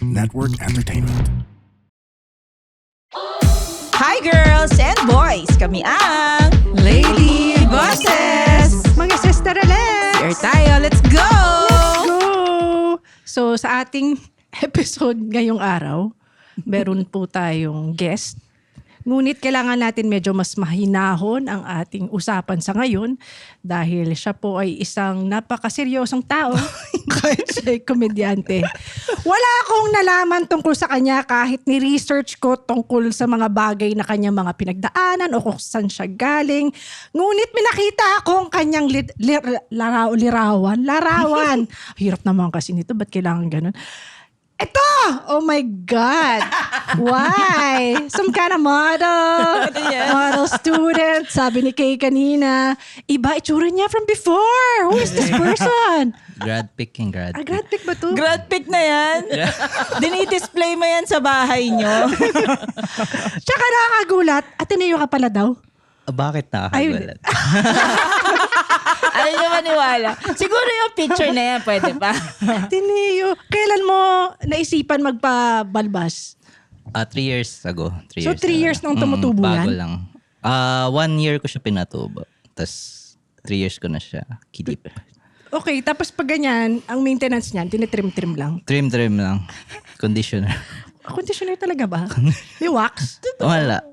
Network Entertainment. Hi girls and boys! Kami ang Lady Bosses! Mga sister Alex! Here tayo, let's go! Go! So sa ating episode ngayong araw, meron po tayong guest. Ngunit kailangan natin medyo mas mahinahon ang ating usapan sa ngayon dahil siya po ay isang napakaseryosong tao kahit siya ay komedyante. Wala akong nalaman tungkol sa kanya kahit ni-research ko tungkol sa mga bagay na kanyang mga pinagdaanan o kung saan siya galing. Ngunit may nakita akong kanyang larawan. Hirap naman kasi nito, ba't kailangan ganun? Ito! Oh my God! Why? Some kind of model. Model student. Sabi ni Kay kanina, iba itsura niya from before. Who is this person? Grad pick. Grad pick ba to? Grad pick na yan. Dinidisplay mo yan sa bahay nyo. Tsaka nakakagulat. Ateneo ka pala daw. Bakit nakakagulat? Ayaw nyo maniwala. Siguro yung picture na yan, pwede pa. Ateneo. Kailan mo naisipan magpabalbas? 3 years ago. So 3 years nang tumutubo bago yan? lang. 1 year ko siya pinatubo. Tapos 3 years ko na siya kidip. Okay, tapos pag ganyan, ang maintenance niyan, tinitrim-trim lang. Trim lang. Conditioner. Conditioner talaga ba? May wax? Wala.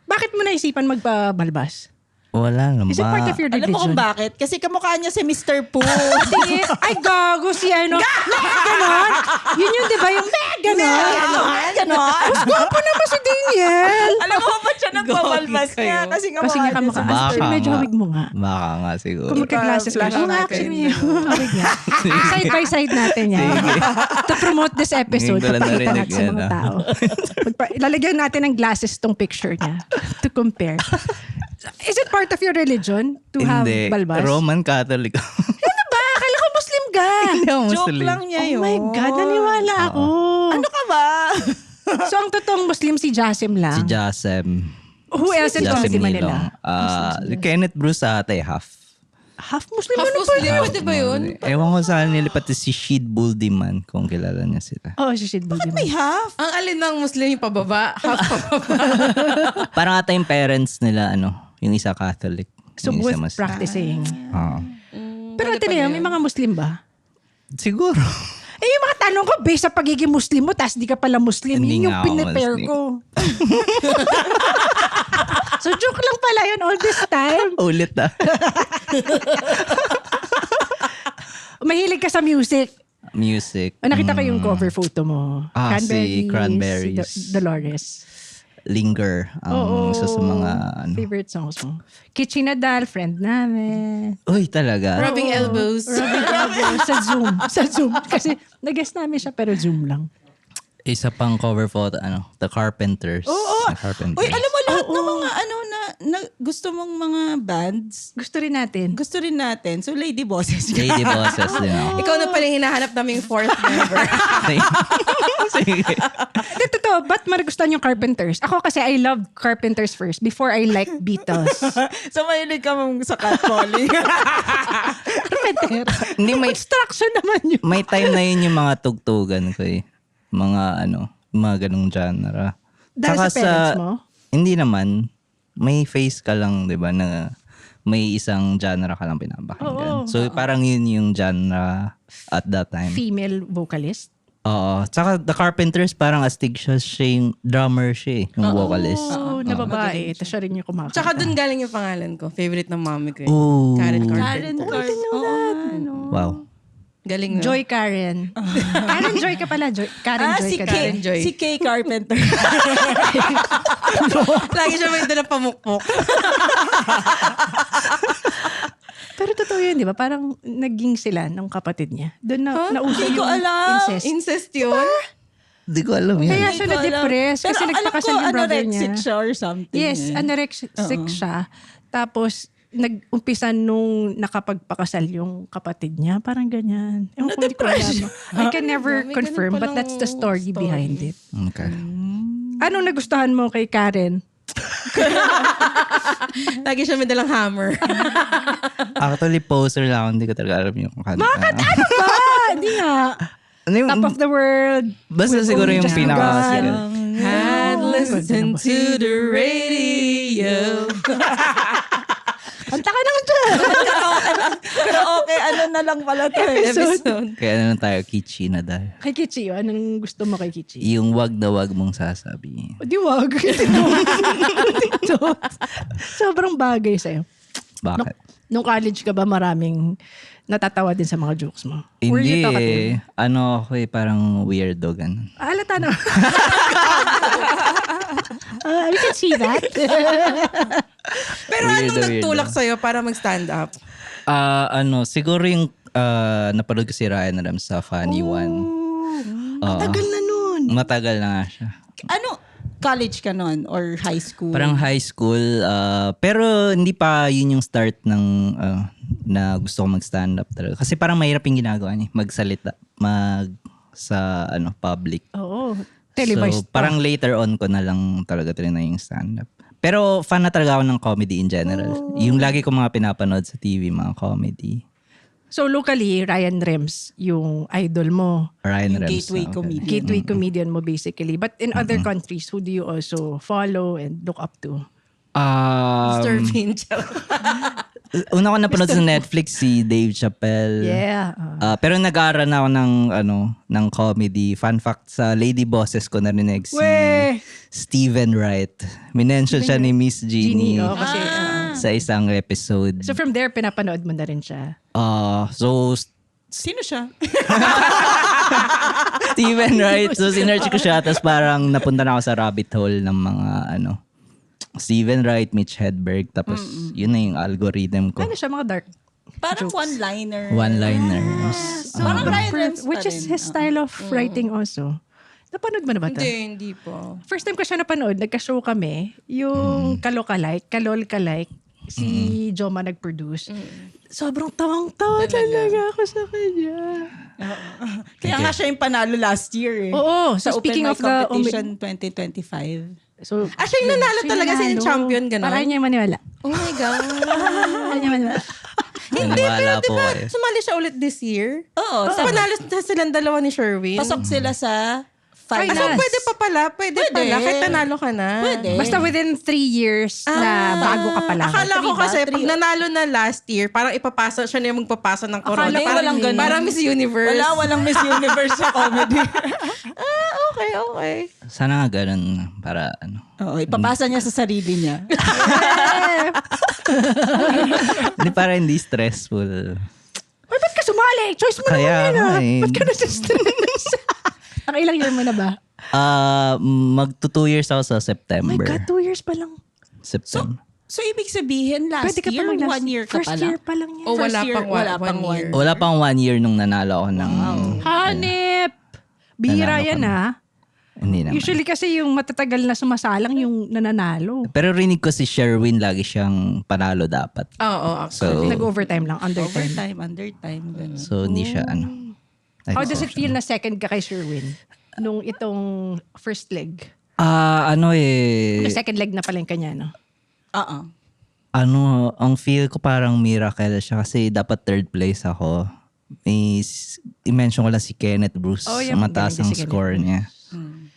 Bakit mo naisipan magpabalbas? Wala naman. Is it part of your Alam mo religion? kung bakit? Kasi kamukha niya si Mr. Pooh. Ay, gago si ano. Ganon. Yun yung, di ba? Yung ganon. Ganon. Guwapo naman si Daniel. Alam mo ba't siya nagpabalbas niya? Kasi Kasi nga kamukha. Baka Actually, medyo nga. hawig mo nga. Baka nga siguro. Kung magka-glasses ka. Flash Oo nga, natin. actually, hawig niya. Side by side natin yan. To promote this episode, Ngayon ko lang papakita narinig natin sa yan, mga ah. tao. Lalagyan natin ng glasses tong picture niya to compare. Is it part of your religion to have Hindi. balbas? Roman Catholic. Ano ba? Akala ko Muslim ka. Hindi ako Joke Muslim. lang niya Oh yun. my God, naniwala ako. Ano ka ba? So, ang totoong Muslim si Jasim lang. Si Jasem. Who else in Comedy Jasem Manila? Nilong. Kenneth Bruce ate, half. Half Muslim? Half Ano Muslim, pala? pwede ba yun? Ewan ko saan nilipat si Shid Buldiman kung kilala niya sila. Oo, si Shid Buldi. May half. Ang alin ng Muslim yung pababa, half pababa. Parang ata yung parents nila, yung isa Catholic. So, yung both isa Muslim. practicing. Oo. Pero Ateneo, may mga Muslim ba? Siguro. Eh, yung mga tanong ko, based sa pagiging Muslim mo, tas di ka pala Muslim. Hindi Yun yung nga ako pinipare Muslim. ko. So, joke lang pala yun all this time. Ulit Mahilig ka sa music. Music. Nakita ko yung cover photo mo. Si Cranberries. Si Dolores. Linger. Ang isa sa mga Favorite songs mo. Kitchinadal, friend namin. Uy, talaga. Rubbing elbows. Sa Zoom. Sa Zoom. Kasi nag-guest namin siya pero Zoom lang. Isa pang cover photo, The Carpenters. Oo. The Carpenters. Uy, alam mo lahat ng mga na gusto mong mga bands, Gusto rin natin. gusto rin natin. So, Lady Bosses. Lady Bosses din ako. Ikaw na pala yung hinahanap naming fourth member. Sige. Hindi, totoo. Ba't magustuhan yung Carpenters? Ako kasi I love Carpenters first before I like Beatles. So, mahilig ka mong sa catcalling. Carpenter. Hindi, may Construction naman yun. may time na yun yung mga tugtugan ko eh. Mga mga ganong genre. Dahil Tsaka sa parents mo? Hindi naman. May face ka lang, di ba, na may isang genre ka lang pinapakinggan. So parang yun yung genre at that time. Female vocalist. Oo. Tsaka The Carpenters parang astig siya yung drummer siya eh, yung vocalist. Oo, na babae. Ito siya rin yung kumakanta. Tsaka dun galing yung pangalan ko. Favorite ng mami ko. Ooh. Karen Karen Carpenter. Wow. Galing na. Joy Karen. Karen Joy ka pala. Karen Joy si ka. Kay. Karen Joy. Si Kay Carpenter. Lagi siya may dala pamukpok. Pero totoo yun, di ba? Parang naging sila ng kapatid niya. Doon na nauso Hindi ko yung alam. incest. Incest yun? Di ko alam yan. Kaya siya Hindi ko alam. na-depress kasi Pero nagpakasal yung brother niya. anorexic siya or something. Yes, anorexic siya. Tapos, nag-umpisa nung nakapagpakasal yung kapatid niya. Parang ganyan. Ewan ko, hindi ko alam. I can never May confirm, ganun but that's the story behind it. Okay. Anong nagustuhan mo kay Karen? Lagi siya may dalang hammer. Actually, poser lang ako. Hindi ko talaga alam yung kanta. Bakit? Ano ba? Hindi nga. Ano yung, Top of the world. basta siguro yung just pinaka... Had listened to the radio. Ang taka naman dyan. Pero okay, ano na lang pala to eh. Episode. Kaya ano tayo, Kichi na dahil. Kay Kichi, anong gusto mo kay Kichi? Yung wag na wag mong sasabihin. O, di wag. Sobrang bagay sa'yo. Bakit? Nung college ka ba maraming natatawa din sa mga jokes mo? Were Hindi you talkative? eh. Ano ako eh, parang weirdo ganun. Halata na. We can see that. Pero Weirdo, anong nagtulak weirdo. sa'yo para mag-stand up? Siguro yung napanood ko si Ryan Adams sa Funny One. Tagal na nun. Matagal na nga siya. Ano, college ka nun or high school? Parang high school. Pero hindi pa yun yung start ng na gusto ko mag-stand up talaga. Kasi parang mahirap yung ginagawa niya. Magsalita. Sa public. Oo. Televised So, parang later on ko na lang talaga trinay yung stand-up. Pero fan na talaga ako ng comedy in general. Yung lagi ko mga pinapanood sa TV, mga comedy. So locally, Ryan Rems, yung idol mo. Ryan Yung Rems. gateway okay. comedian. Gateway comedian mo basically. But in other countries, who do you also follow and look up to? Mr. Um, Pinchel. Una ko napanood sa Netflix si Dave Chappelle. Yeah. Pero nag-aaral na ako ng comedy. Fun fact, sa Lady Bosses ko narinig si Weh! Steven Wright. Minention siya ni Miss Jeannie Kasi, sa isang episode. so from there, pinapanood mo na rin siya. So, Sino siya? Steven Wright. So, sinerch ko siya. Tapos parang napunta na ako sa rabbit hole ng mga Steven Wright, Mitch Hedberg. Tapos yun na yung algorithm ko. Ano siya, mga dark Parang jokes. one-liner. One-liners. Parang Ryan Rems pa Which is rin. his style of writing also. Napanood mo na ba ito? Hindi po. First time ko siya napanood, nagka-show kami, yung Kalol Kalike, si Joma nag-produce. Sobrang tawang-tawa talaga ako sa kanya. Kaya nga siya yung panalo last year eh. Oo, Sa so Open speaking Mic of the Competition 2025. So, Siya yung nanalo talaga, siya yung champion, gano'n? Para niya maniwala. Oh my God. Para niya maniwala. Hindi, pero Naniwala po diba, eh. sumali siya ulit this year? Oo. So, panalo silang dalawa ni Sherwin. Pasok sila sa So, finals. pwede pa pala. Pwede pala. Kahit nanalo ka na. Pwede. Basta within 3 years na bago ka pa lang. Akala ko Three ba? kasi pag Three. nanalo na last year, parang ipapasa, siya na yung magpapasa ng corona. Akala ko walang ganun. Parang Miss Universe. Walang Miss Universe sa comedy. Okay. Sana nga ganun para Oo, ipapasa niya sa sarili niya. Hindi para hindi stressful. Ay, ba't ka sumali? Choice mo Kaya naman yun nga ah. eh. Ba't ka nasa-stress? Ang ilang year mo na ba? Magto 2 years ako sa Oh my September. God, 2 years pa lang. September. So, ibig sabihin, last Pwede ka year, pa mag- 1 year ka First pala? year pa lang yan. O First wala year, pang wala one pang year. Wala pang 1 year nung nanalo ako ng... Hanip! Bihira Nanalo yan kami. ah. Hindi naman. Usually kasi yung matatagal na sumasalang yung nananalo. Pero rinig ko si Sherwin lagi siyang panalo dapat. Oo, So, Nag-overtime lang, undertime. Undertime, ganun. so hindi siya How does it feel na second ka kay Sherwin? Nung itong first leg. Second leg na pala yung kanya, no? Oo. Ang feel ko parang miracle siya kasi dapat third place ako. I-mention ko lang si Kenneth Bruce. Oh, yeah, mataas magaling din ang si Kenneth score niya.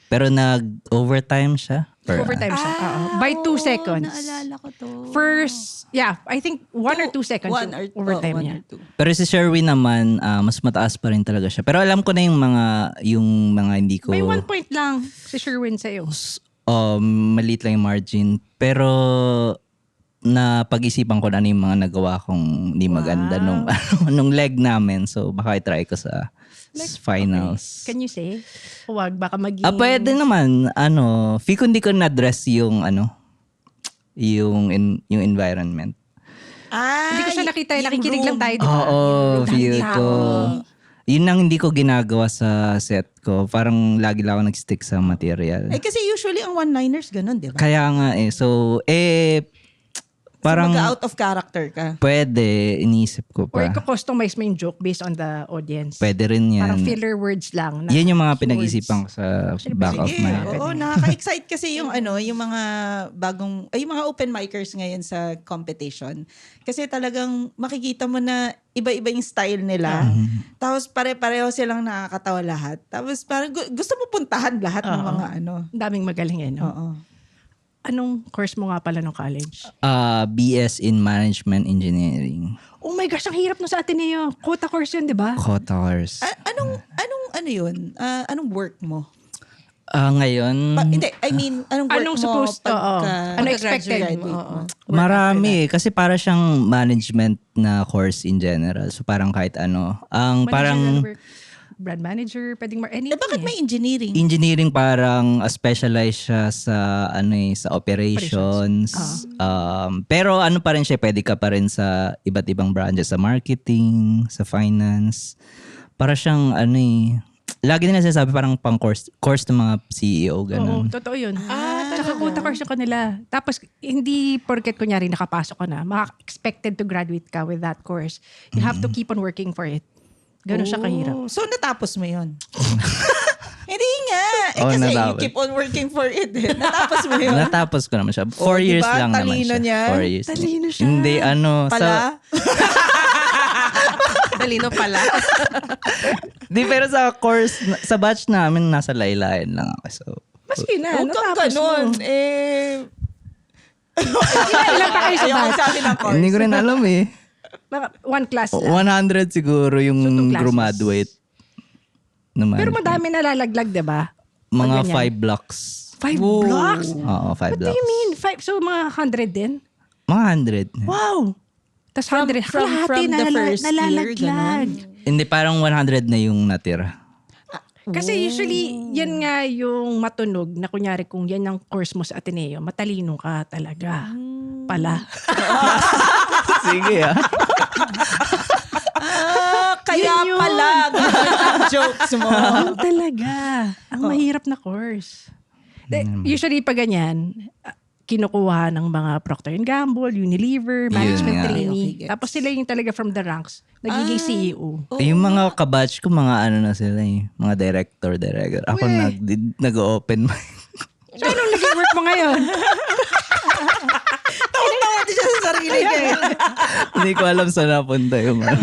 Pero nag-overtime siya. Overtime siya. By 2 seconds. Naalala ko to. First, I think 1 or 2 seconds One yung or overtime one niya. or two. Pero si Sherwin naman, mas mataas pa rin talaga siya. Pero alam ko na yung mga hindi ko... May 1 point lang si Sherwin sa'yo. Maliit lang yung margin. Pero na pag-isipan ko na ano yung mga nagawa kong hindi maganda nung leg namin. So baka i-try ko sa finals. Can you say? Huwag, baka maging... Pwede naman. Feel ko hindi ko na-address yung yung environment. Ah, Hindi ko siya nakita, yung nakikinig room. lang tayo. Diba? Oo, feel ko. Yun ang hindi ko ginagawa sa set ko. Parang lagi lang ako nag-stick sa material. Eh kasi usually ang one-liners ganun, di ba? Kaya nga So, Parang mag-out of character ka. pwede, iniisip ko Or pa. i-customize mo yung joke based on the audience. Pwede rin yan. Parang filler words lang. na Yan yung mga keywords. pinag-isipan ko sa back of Sige, my head. oo, nakaka-excite kasi yung yung mga yung mga open micers ngayon sa competition. Kasi talagang makikita mo na iba-iba yung style nila. Tapos pare-pareho silang nakakatawa lahat. Tapos parang gusto mo puntahan lahat ng mga Ang daming magaling no? Oo. Anong course mo nga pala ng college? BS in Management Engineering. Oh my gosh, ang hirap no sa Ateneo. Quota course yun, di ba? Quota course. Anong yun? Anong work mo? Ngayon, Hindi, I mean, anong work Anong mo supposed to? Ano expected pagka-graduate mo? mo? marami. Kasi para siyang management na course in general. So parang kahit ano. Ang parang brand manager, pwedeng anything. Bakit may engineering? engineering parang specialized siya sa sa operations. Pero ano pa rin siya, pwede ka pa rin sa iba't ibang branches, sa marketing, sa finance. Para siyang lagi nila sinasabi parang pang course ng mga CEO, Oo, ganun. totoo yun. Tsaka quota course yung kanila. Tapos, hindi porket kunyari nakapasok ka na, expected to graduate ka with that course. You have to keep on working for it. Ganun siya kahirap. Oh, so natapos mo yun? Hindi nga. Oh, Kasi you natapos. keep on working for it. Natapos mo yun. Natapos ko naman siya. 4 years diba? lang naman Talino siya. niya. 4 years. Talino siya. Hindi, Pala? Talino pala. Di, pero sa course, sa batch namin, nasa laylayan lang ako. So, Maski na, Huwag kang natapos mo. ganun. Ilan pa kayo sa Ayaw batch? sabi ng course. hindi ko rin alam eh. One class lang. 100 siguro yung So, 2 classes. graduate. Naman. Pero madami nalalaglag, di ba? Mga Pag 5 blocks. 5 blocks? Oo, 5 What do blocks. you mean? 5? So, mga 100 din? Mga 100. Wow! Tapos 100. from Kalahati the first year, nalalaglag. Hindi, parang 100 na yung natira. Kasi usually, yan nga yung matunog na kunyari kung yan ang course mo sa Ateneo, matalino ka talaga. Pala. Sige Kaya Yun yun. pala. Ganun ang jokes mo. Ang talaga. Ang mahirap na course. Usually pag ganyan, kinukuha ng mga Procter & Gamble, Unilever, management nga. trainee. Okay, gets. Tapos sila yung talaga from the ranks, nagiging E CEO. Yung mga kabatch ko, mga ano na sila eh. Mga director. Ako nag-open mic. So, anong naging work mo ngayon? Tawa din siya sa sarili niya. Hindi ko alam saan napunta yung ano.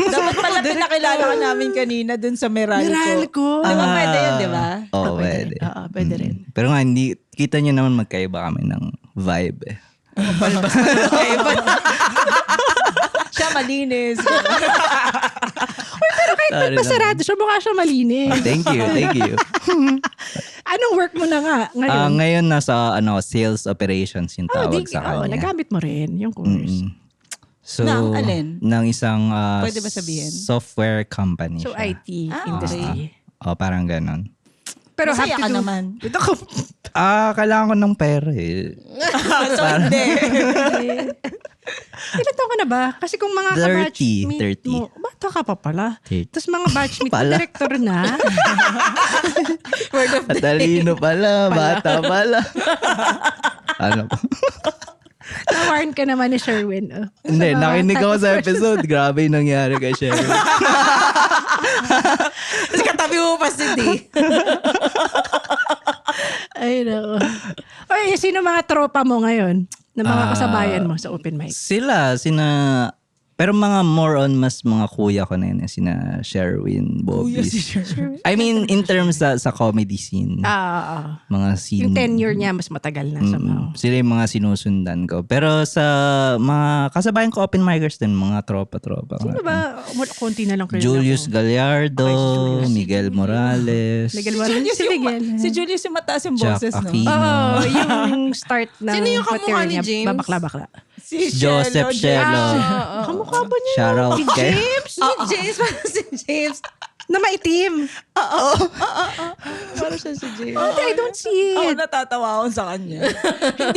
Dapat pala pinakilala ka namin kanina dun sa Meralco. Meralco. Di ba pwede yun, di ba? Oo, pwede. Oo, pwede rin. Pero nga, hindi, kita nyo naman magkaiba kami ng vibe eh. Siya malinis. Pero kahit magpasarado siya, mukha siya malinis. Thank you. Anong work mo na nga ngayon? Ngayon nasa sales operations yung tawag sa kanya. Nagamit mo rin yung course. So, Ng alin? ng isang Pwede ba sabihin? software company So, siya. IT industry. Parang ganon. Pero Masaya have to ka do... naman. Ito ko. Kailangan ko ng pera eh. So hindi. Ilan taon ka na ba? Kasi kung mga 30, kabatchmate 30. mo, bata ka pa pala. 30. Tapos mga batchmate mo, Pala. director na. Talino pala, bata pala. Ano po? Na-warn ka naman ni Sherwin. Oh. Hindi, Sa mga nakinig ako type sa of episode. Grabe yung nangyari kay Sherry. Kasi katabi mo pa si D. Ay, nako. Oy, sino mga tropa mo ngayon? Na mga kasabayan mo sa open mic? Pero mga more on mas mga kuya ko na yun. Sina Sherwin, Bobby. I mean, in terms sa comedy scene. Mga scene. Yung tenure niya, mas matagal na somehow. Sila yung mga sinusundan ko. Pero sa mga kasabayan ko, open micers din, mga tropa-tropa. Sino ba? Konti na lang kayo. Julius Gallardo, Miguel Morales. Miguel Morales. Si Miguel. Si Julius yung mataas yung Jack boses, no? Aquino. Oo, yung start ng Sino yung kamukha material ni niya, James? babakla-bakla. Si Joseph Shelo. Kamukha ba niya? Shout out kay... Si James. Na maitim. Parang siya si James. Oh, I don't see Ako it. natatawa ako sa kanya.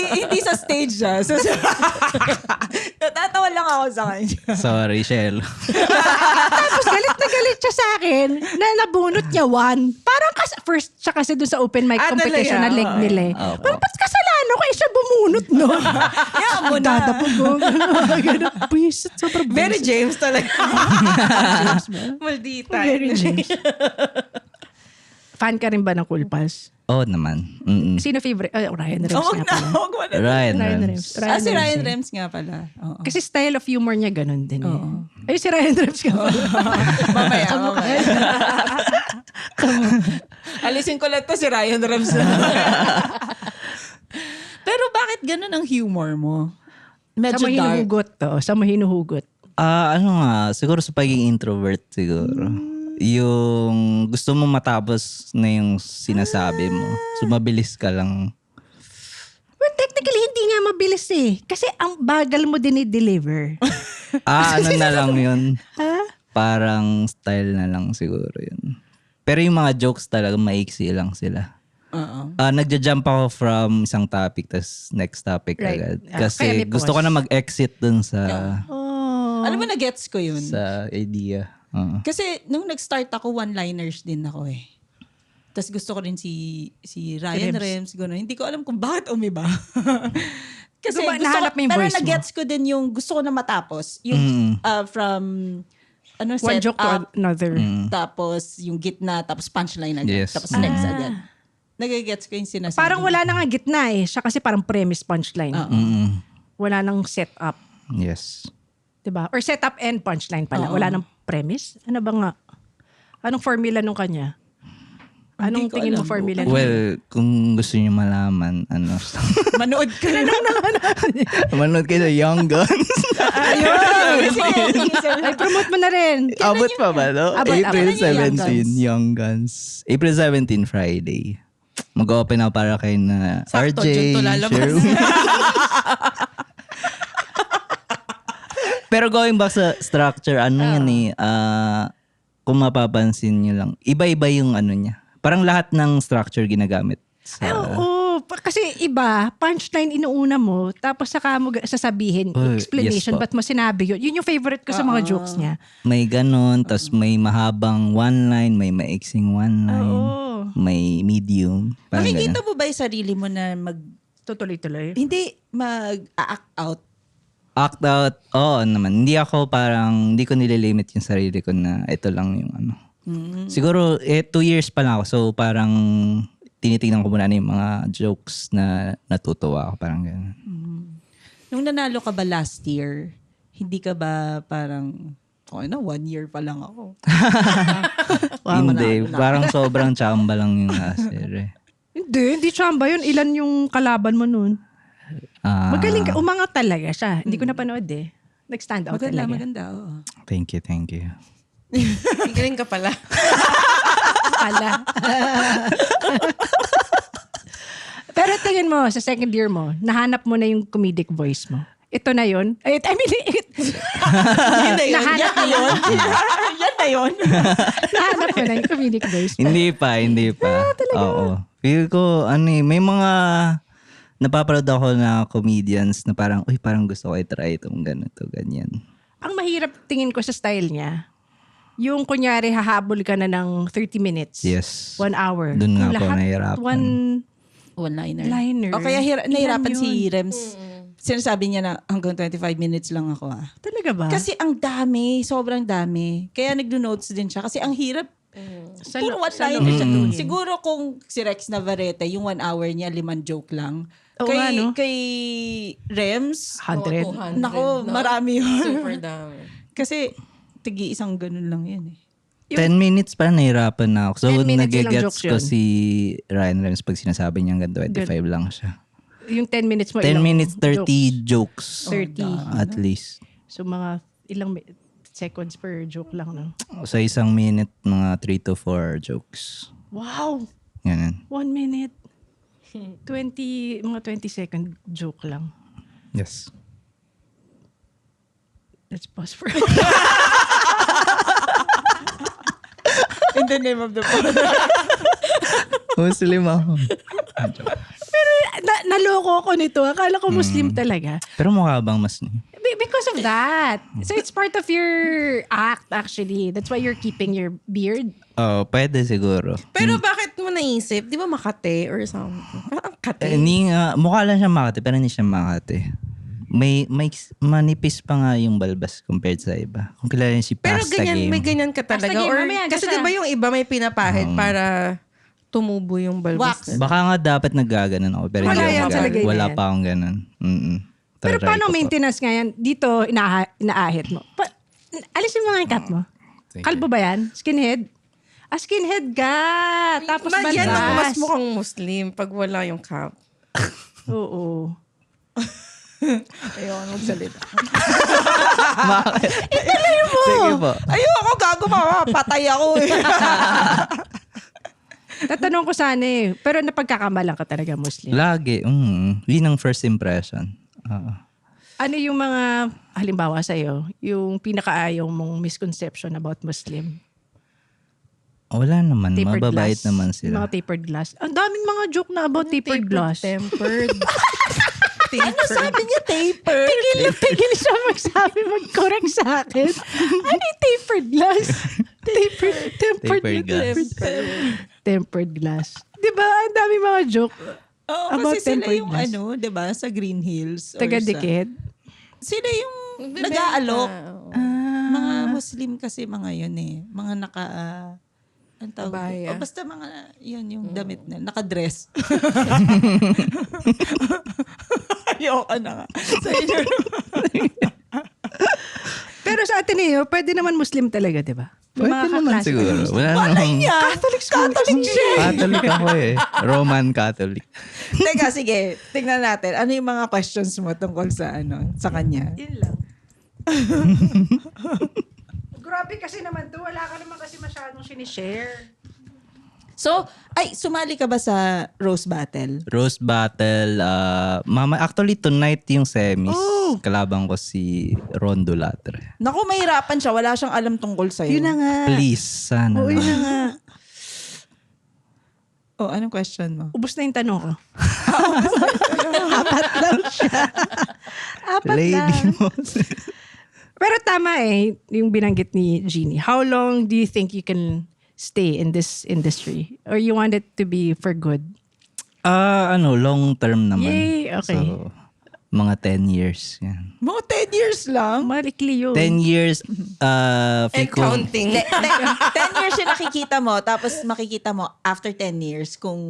hindi sa stage siya. Natatawa lang ako sa kanya. Sorry, Shelo. Tapos galit na galit siya sa akin na nabunot niya 1. Parang first siya kasi doon sa open mic competition na leg nila eh. Opo. Parang ba't kasalanan paano ko siya bumunot nun? Yan mo na. Dadapag ko. Ganun. Buisit. Sobrang Very buisit. James talaga. James ba? Maldita. Very James. Fan ka rin ba ng Cool Pals? Oo naman. Mm-mm. Sino favorite? Ryan Rems Huwag nga na, pala. huwag mo na. Ryan Ryan Rems. Rems. Si Ryan eh. Rems nga pala. Oo. Kasi style of humor niya ganun din. Eh. Ay, si Ryan Rems nga pala. Mamaya. Alisin ko lang to si Ryan Rems. Pero bakit ganun ang humor mo? Sa Medyo dark. mahinuhugot to. Sa mahinuhugot. Ano nga, siguro sa pagiging introvert siguro. Yung gusto mo matapos na yung sinasabi mo. So mabilis ka lang. Well, technically, hindi nga mabilis eh. Kasi ang bagal mo din i-deliver. Ano na lang yun. Ha? Parang style na lang siguro yun. Pero yung mga jokes talaga maiksi lang sila. Oo. Nagja-jump ako from isang topic tas next topic Right. agad. Kaya Kasi may gusto ko pause. na mag-exit dun sa Oh. Alam mo, na-gets ko yun. sa idea. Kasi nung nag-start ako, one-liners din ako eh. Tapos gusto ko rin si Ryan Rems. Gano'n. Hindi ko alam kung bakit umiba. Kasi Nahanap mo yung pero voice mo. na-gets ko din yung gusto ko na matapos. Yung from One set joke to up, another. tapos yung gitna, tapos punchline agad. Yes. Tapos next agad. Nagigets ko yung sinasabi. Parang wala na nga gitna eh. Siya kasi parang premise punchline. Wala nang setup. Yes. Diba? Or setup and punchline pala. Wala nang premise. Ano ba nga? Anong formula nung kanya? Anong Hindi ko tingin mo alam. formula nung Well, kung gusto niyo malaman, Manood ka na lang. manood kayo sa Young Guns. Ay, promote mo na rin. Abot pa ba, no? Abot. April Kailan yung 17, Young Guns. April 17, Friday. Mag-open ako para kay na Sakto, RJ, June to lalabas. Sherwin. Pero going back sa structure, ano yan eh, kung mapapansin nyo lang, iba-iba yung ano niya. Parang lahat ng structure ginagamit. Ay, oo. Kasi iba, punchline inuuna mo, tapos saka mo sasabihin, Oh, explanation, yes po. ba't mo sinabi yun? Yun yung favorite ko sa mga jokes niya. May ganon, tas may mahabang one line, may maiksing one line, Oo. may medium. Parang Nakikita ganon. mo ba yung sarili mo na Tutuloy-tuloy. hindi mag-act out? Act out, oo naman. Hindi ko nililimit yung sarili ko na ito lang yung ano. Siguro, 2 years pa lang ako. So, parang tinitingnan ko muna na yung mga jokes na natutuwa ako. Parang gano'n. Nung nanalo ka ba last year, hindi ka ba parang, 1 year pa lang ako. Hindi. Parang sobrang chamba lang yung last year eh. Hindi chamba yun. Ilan yung kalaban mo nun? Magaling ka. Ah. Umangat talaga siya. Hindi ko napanood eh. Nag-stand out talaga. Maganda, oo. Thank you. Galing ka pala. Pala. Pero tingin mo, sa second year mo, nahanap mo na yung comedic voice mo. Ito na yun. Yan na yun. Nahanap mo yun. Yan na yun. nahanap mo na yung comedic voice mo. Hindi pa. Oo. Feel ko, may mga napapanood ako na comedians na parang, parang gusto ko i-try itong ganito, ganyan. Ang mahirap tingin ko sa style niya, yung kunyari hahabol ka na ng 30 minutes. Yes. 1 hour. Doon nga Yung po lahat, nahihirapan. One-liner. Liner. O kaya nahirapan Ilan si yun? Rems. Sinasabi niya na hanggang 25 minutes lang ako Talaga ba? Kasi ang dami, sobrang dami. Kaya nagdo-notes din siya. Kasi ang hirap. Puro one-liner siya. Siguro kung si Rex Navarrete, yung 1 hour niya, 5 joke lang. Oo nga, no? Kay Rems, 100. 200. nako, marami yun. Super dami. Kasi tigi isang ganun lang yan eh. 10 minutes pa nahirapan na ako. So, 10 minutes yun ang nagigets jokes ko yun. si Ryan Rems pag sinasabi niya hanggang 25 lang siya. Yung 10 minutes mo, 10 ilang minutes, 30 jokes. 30. At least. So mga ilang seconds per joke lang, no? Sa isang minute, mga 3 to 4 jokes. Wow! Ganun. 1 minute. 20 second joke lang. Yes. Let's pause for In the name of the Father. Muslim ako. naloko ko nito. Akala ko Muslim talaga. Pero mukha bang mas... Because of that. So it's part of your act actually. That's why you're keeping your beard. Oh, pwede siguro. Pero bakit mo naisip? Di ba Makate or something? Parang ang Makati. Mukha lang siya Makati, pero hindi siya Makati. May manipis pa nga yung balbas compared sa iba. Kung kilala niyo si Pero Pasta ganyan, Game. may ganyan ka talaga. Pasta Game, Or, mamaya, kasi gasa. di ba yung iba may pinapahid para tumubo yung balbas Wax. nila? Baka nga dapat naggaganon ako. Pero Wala hindi yan ako sa lagay na Wala yan. pa akong ganun. Pero Try paano ko po. maintenance ngayon? Dito, inaahit mo. Alisin mo nga yung cut mo. Sige. Kalbo ba yan? Skinhead? Skinhead ka! Tapos Yan ang mas bandas. mukhang Muslim pag wala yung cap. Oo. Ayoko magsalita. Sige po. Ayoko, gago patay ako eh. Tatanong ko sana eh. Pero napagkakamalan ka talaga Muslim. Lagi. Yun ang first impression. Ano yung mga, halimbawa sa'yo, yung pinakaayaw mong misconception about Muslim? Wala naman. Tapered Mababait glass. naman Yung sila. mga tapered glass. Ang daming mga joke na about tapered glass. Tempered. Ano sabi niya, taper? Tigil siya magsabi, mag-correct sa akin. Ano yung tapered glass? Tapered glass. Tempered glass. Di ba? Ang dami mga joke. Oo, About kasi sila tempered yung glass. di ba, sa Green Hills. or Taga-dikit. Sila yung nag-aalok. Mga Muslim kasi mga yun eh. Mga ang tawag ko? Abaya. O basta mga, yun yung damit na, nakadress. Ayoko na nga. Sa inyo. Pero sa Ateneo, pwede naman Muslim talaga, di ba? Yung Pwede mga naman kaklase siguro. ko. Wala namang... Catholic siya. Catholic ako eh. Roman Catholic. Teka, sige. Tingnan natin. Ano yung mga questions mo tungkol sa sa kanya? Yun lang. Grabe kasi naman to. Wala ka naman kasi masyadong sinishare. So, sumali ka ba sa Rose Battle? Rose Battle. Actually, tonight yung semis. Kalabang ko si Rondo Latre. Naku, mahirapan siya. Wala siyang alam tungkol sa'yo. Yun na nga. Please, sana. Oo, yun na nga. Oh, anong question mo? Ubus na yung tanong ko. Apat lang siya. Apat Lady lang. mo. Pero tama eh, yung binanggit ni Jeannie. How long do you think you can stay in this industry? Or you want it to be for good? Long term naman. Yay, okay. So, mga 10 years. Yan. Mga 10 years lang. Malikli yun. 10 years, And Fico, counting. 10 years yung nakikita mo, tapos makikita mo after 10 years kung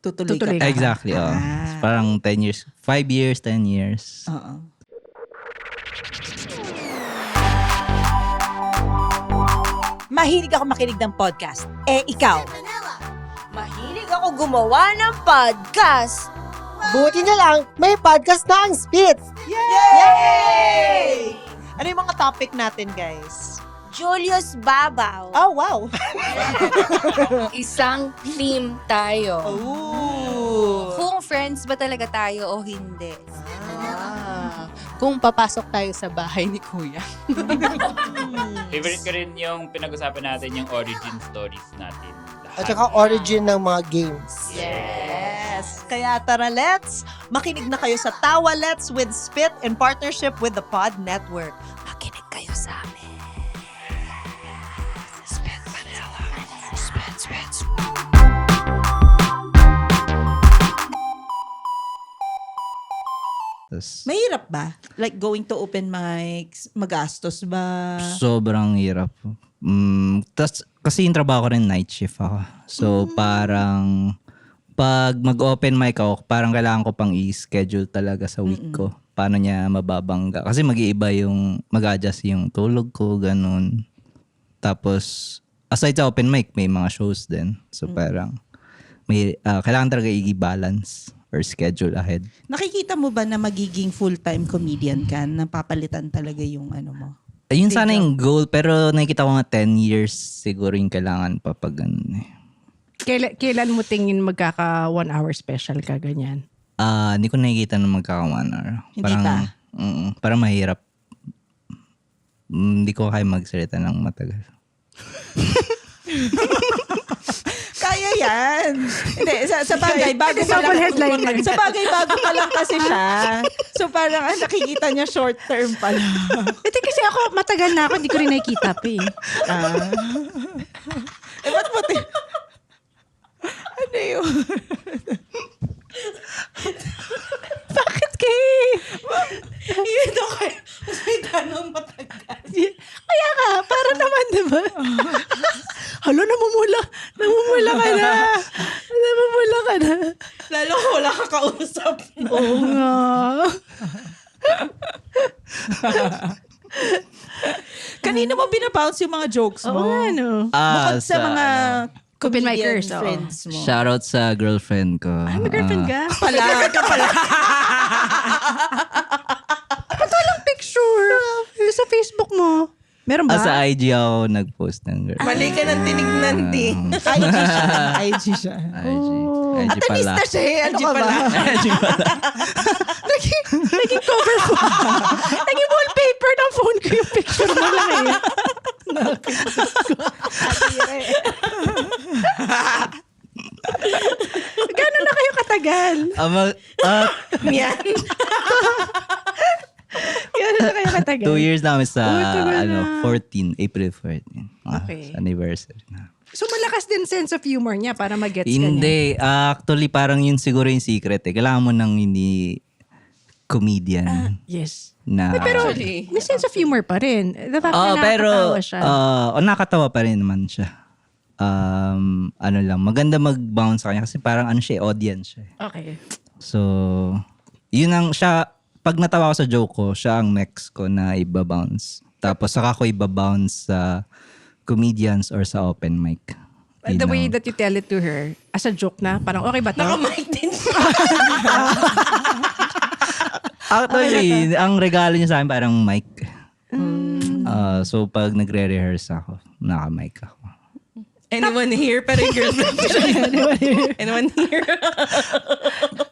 tutuloy Tutuloy ka. ka. exactly. Parang 10 years. 5 years, 10 years. Oo. Mahilig ako makinig ng podcast. Ikaw? Mahilig ako gumawa ng podcast. Buti na lang, may podcast na ang Spits! Yay! Ano yung mga topic natin, guys? Julius Babaw. Oh, wow! Isang team tayo. Ooh. Kung friends ba talaga tayo o hindi. Kung papasok tayo sa bahay ni Kuya. Favorite ko rin yung pinag-usapan natin yung origin stories natin. At saka origin ng mga games. Yes! Kaya tara, let's makinig na kayo sa Tawa Let's with Spit in partnership with the Pod Network. Makinig kayo sa amin. Spit Manila. Spit. Mahirap ba? Like going to open mics, magastos ba? Sobrang hirap. Kasi yung trabaho ko rin night shift ako. So parang pag mag-open mic ako, parang kailangan ko pang i-schedule talaga sa week ko. Paano niya mababangga. Kasi mag-iiba yung, mag-adjust yung tulog ko, ganun. Tapos, aside sa open mic, may mga shows din. So parang, may, kailangan talaga i-balance or schedule ahead. Nakikita mo ba na magiging full-time comedian ka? Napapalitan talaga yung ano mo? Ayun sana yung goal, pero nakikita ko nga 10 years siguro yung kailangan pa pag ganun eh. Kailan mo tingin magkaka 1 hour special ka ganyan? Hindi ko nakikita na magkaka 1 hour. Hindi pa? Parang mahirap. Hindi ko kaya magsalita ng matagal. Kaya yan. Hindi, sa bagay, bago pa Double lang. headliner. Sa bagay, bago pa lang kasi siya. So parang nakikita niya short term pa lang. Ito kasi ako, matagal na ako, hindi ko rin nakikita pa eh. Ba't mo ano yun? Namumula ka na. Namumula ka na. Lalo ko wala ka kausap. Oo nga. Kanina mo binabounce yung mga jokes mo? Oo nga, no. Bukod sa mga Open comedian micers, oo. friends mo. Shoutout sa girlfriend ko. May girlfriend ka? Pala. Picture. Sa Facebook mo. Meron ba? Sa IG ako nag-post ng girl. Mali ka ng tinignan, di. IG siya. IG pala. Atanista siya eh. Ano ka ba? IG pala. Naging cover phone. Naging wallpaper ng phone ko yung picture mo lang eh. Gano'n na kayo katagal? Yan. Gano'n na kayo katagal? 2 years namin sa tagal na. April 14. Okay. Sa anniversary na. So malakas din sense of humor niya para mag-gets ka niya. Hindi. Actually, parang yun siguro yung secret eh. Kailangan mo nang hindi comedian. Yes. Na, Pero Actually, may sense of humor pa rin. The fact na pero nakakatawa siya. nakakatawa pa rin naman siya. Ano lang, maganda mag-bounce sa kanya kasi parang ano siya, audience siya. Okay. So, yun ang siya, pag natawa ko sa joke ko, siya ang next ko na iba-bounce. Tapos saka ko iba-bounce sa comedians or sa open mic. The way that you tell it to her, as a joke na, parang okay ba to? Naka-mic din siya. Actually, ang regalo niya sa akin parang mic. So, pag nagre-rehearse ako, naka-mic ako. Anyone here? Pero yung girlfriend ko siya. Anyone here?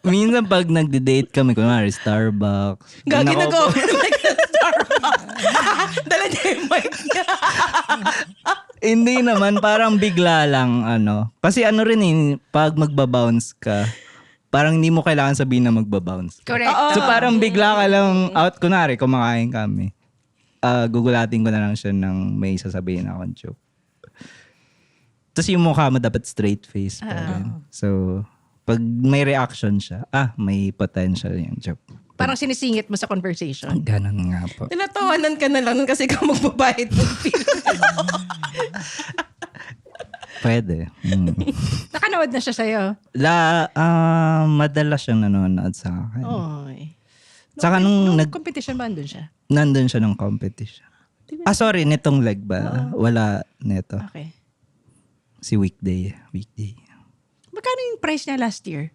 Minsan pag nagde-date kami, kunwari Starbucks. Gagi nako- nag-open mic sa Starbucks. Dala niya yung mic niya. Hindi naman, parang bigla lang, ano. Kasi ano rin eh, pag magbabounce ka, parang hindi mo kailangan sabihin na magbabounce. Correct. So parang bigla ka lang out, kunwari, kumakain kami. Gugulatin ko na lang siya ng may sasabihin akong joke. Tapos yung mukha mo dapat straight face pa rin. So, pag may reaction siya, may potential yung joke. Parang sinisingit mo sa conversation. Ganon nga po. Tinatawanan ka na lang nun kasi ikaw magbabayad ng fee. Pwede. Nakanood na siya sa'yo. Madalas siyang nanonood sa akin. Oy. Saka nung competition ba andun siya? nandun siya ng competition. Sorry, nitong leg ba? Wala neto. Okay. Si weekday. Magkano yung price niya last year?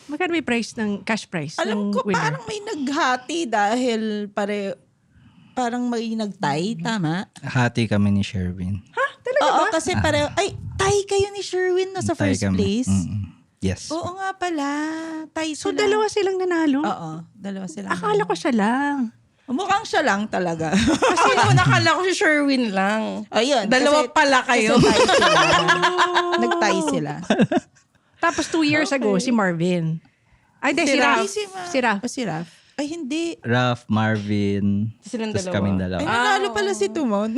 Magkano may price ng cash price? Alam ng ko, winner? parang may naghati dahil parang may nagtay, tama? Hati kami ni Sherwin. Oo, kasi pareho, tie kayo ni Sherwin no, sa Tay first kami. place. Yes. Oo nga pala, tie So, sila. dalawa silang nanalo? Oo, dalawa sila. Akala ko siya lang. Mukhang siya lang talaga. Kasi ako nakala ko si Sherwin lang. Ayun. Dalawa kasi- pala kayo. Kasi tie sila. Nag-tie sila. Tapos 2 years ago, si Marvin. Ay, di, si Raf. Si Raf. O si Raf. Ay, hindi. Raf, Marvin, Silang tapos dalawa. kaming dalawa. Ay, nanalo pala si Tumon.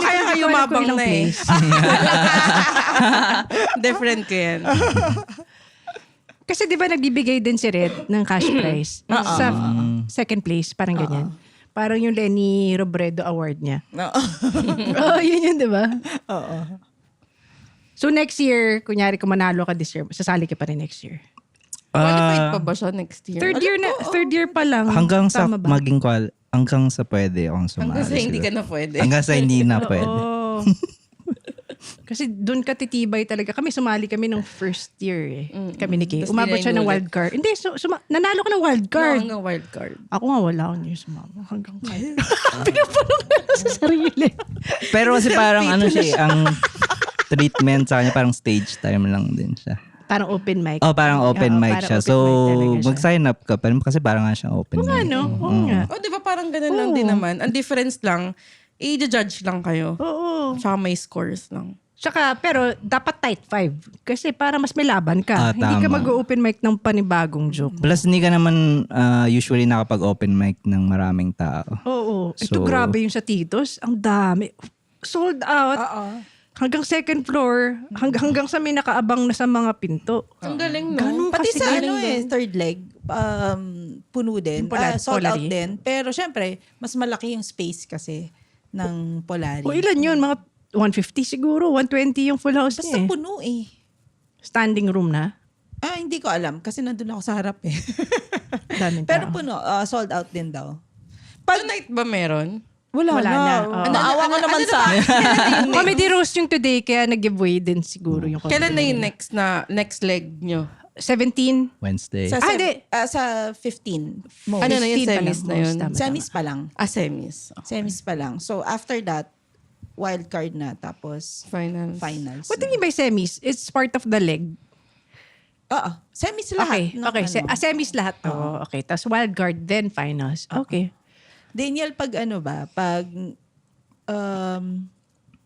Kaya kayo mabang na eh. Different ko yan. Kasi di ba nagbibigay din si Red ng cash prize sa second place, parang ganyan. Parang yung Lenny Robredo Award niya. Oo. Yun di ba? Oo. So next year, kunyari kung manalo ka this year, sasali ka pa rin next year. Qualified pa ba siya next year? Third year pa lang. Hanggang sa Tama ba? hanggang sa pwede akong sumali. Hanggang sa hindi ka siguro. na pwede. Hanggang sa hindi na pwede. Oo. Kasi doon ka titibay talaga. Kami sumali kami nung first year eh. Kami ni Kay. Tas Umabot siya ng nilayung wild card. Hindi, nanalo ka ng wild card. Hanggang wild card. Ako nga wala akong news, mama. Hanggang kaya. Pinapulong na sa sarili. Pero kasi parang ano siya, ang treatment sa kanya parang stage time lang din siya. Parang open mic. Parang open Oo, mic parang siya. open So, mic talaga siya. mag-sign up ka pa rin kasi parang nga siyang open mic. Ano? Oo nga. Oh, di ba parang ganun lang din naman. Ang difference lang, i-judge lang kayo. Oo. Tsaka may scores lang. Tsaka, pero dapat tight 5. Kasi para mas may laban ka. Hindi ka Tama. mag-open mic ng panibagong joke. Plus, hindi ka naman usually nakapag-open mic ng maraming tao. Oo. Ito So- grabe yung sa Titos. Ang dami. Sold out. Hanggang second floor. Hanggang sa may nakaabang na sa mga pinto. Ang galing, no? Ganun Pati kasi sa galing third leg, puno din. Yung Sold out Polari. din. Pero syempre, mas malaki yung space kasi ng Polari. O ilan yun? Mga 150 siguro, 120 yung full house Basta niya. puno eh. Standing room na. Hindi ko alam kasi nandun ako sa harap eh. Daming Pero tao. puno, sold out din daw. Tonight ba meron? Wala na. Oo. Naawa ko naman sa... Comedy roast yung today, kaya nag-giveaway din siguro yung comedy. Kailan na yung next leg nyo? 17. Wednesday. Sa, hindi. sa 15. Most. Ano na yung 15 pa semis lang, na yun? most, tama. Semis pa lang. Semis. Semis pa lang. So after that, wild card na. Tapos Finals. finals. What do you mean by semis? It's part of the leg. Oo. Semis lahat. Okay. Semis lahat to. Okay. Tapos wild card, then finals. Okay. Daniel, pag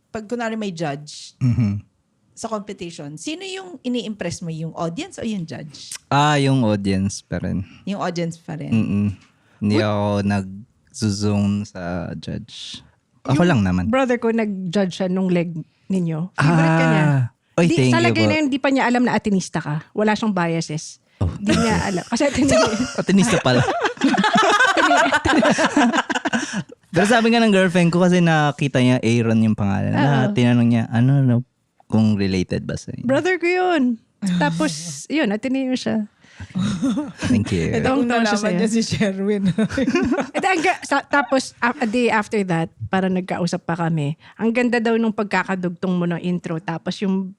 pag kunwari may judge sa competition, sino yung ini-impress mo? Yung audience o yung judge? Yung audience pa rin. Yung audience pa rin. Hindi ako nag-zoom sa judge. Ako lang naman. Brother ko nag-judge siya nung leg ninyo. Favorite ka niya. Oy, thank sa you lagay po. na yun, di pa niya alam na atinista ka. Wala siyang biases. Di niya alam. Kasi Atinista pala. Pero sabi nga ng girlfriend ko kasi nakita niya Aaron yung pangalan. Na tinanong niya, kung related ba sa inyo? brother ko yun. Tapos, yun, atineo siya. Thank you. Ito kung Taon siya nalaman sa'yo. niya si Sherwin. Tapos, a day after that, para nagkausap pa kami, ang ganda daw nung pagkakadugtong mo ng intro. Tapos yung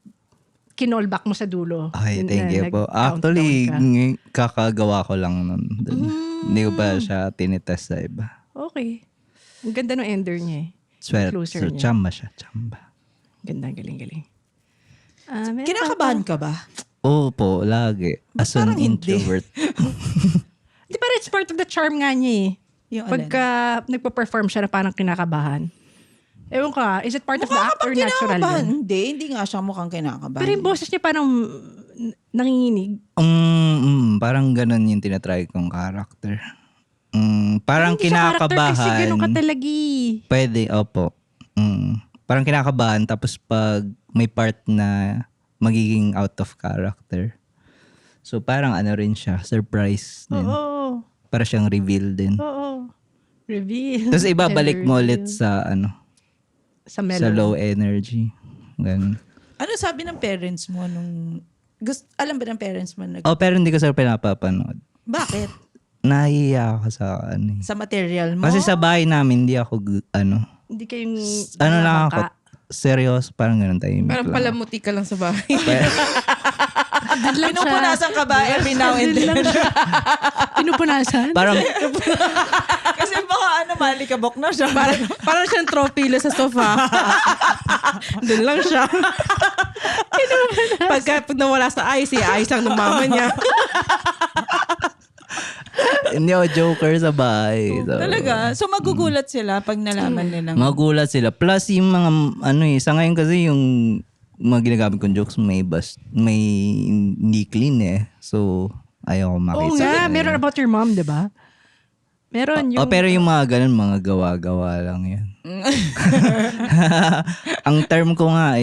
kinallback mo sa dulo. Ay, Yun thank na you po. nag-countdown Actually, ka. kakagawa ko lang nun. Hindi ko pa siya tinitest sa iba. Okay. Ang ganda ng ender niya eh. Swear, Closer so niya. chamba siya, chamba. Ganda, galing-galing. Kinakabahan ka ba? Oo po, lagi. As an parang hindi? introvert. Di ba it's part of the charm nga niya eh. Yung Pagka nagpa-perform siya na parang kinakabahan. Ewan ka, is it part of the act or natural yun? Hindi nga siya mukhang kinakabahan. Pero yung boses niya parang nanginginig. Parang ganun yung tinatry kong character. Parang Hindi siya character kasi kinakabahan. ganun ka talagi. Pwede, opo. Parang kinakabahan tapos pag may part na magiging out of character. So parang rin siya, surprise din. Oo. Para siyang reveal din. Oo. Reveal. Tapos ibabalik mo Reveal. ulit sa sa sa low energy. Ganun. Ano sabi ng parents mo nung... alam ba ng parents mo? Pero hindi ko sa pinapapanood. Bakit? Nahihiya ako sa Sa material mo? Kasi sa bahay namin, hindi ako Hindi kayong... lang ako. Seryoso, parang ganun tayo. Parang palamuti ka lang sa bahay. Pinupunasan ka ba every now and then? Pinupunasan? Parang, Kasi baka malikabok na siya. Parang siyang tropilo sa sofa. Doon lang siya. Pag nawala sa ayos, ayos lang ng mama niya. hindi ako joker sa bahay. So, Talaga? So magugulat sila pag nalaman nilang... magulat sila. Plus yung mga, sa ngayon kasi yung mga ginagamit kong jokes may hindi clean eh. So, ayaw ko makita. Oo nga, meron about your mom, di ba? Meron yung... pero yung mga ganun, mga gawa-gawa lang yan. Ang term ko nga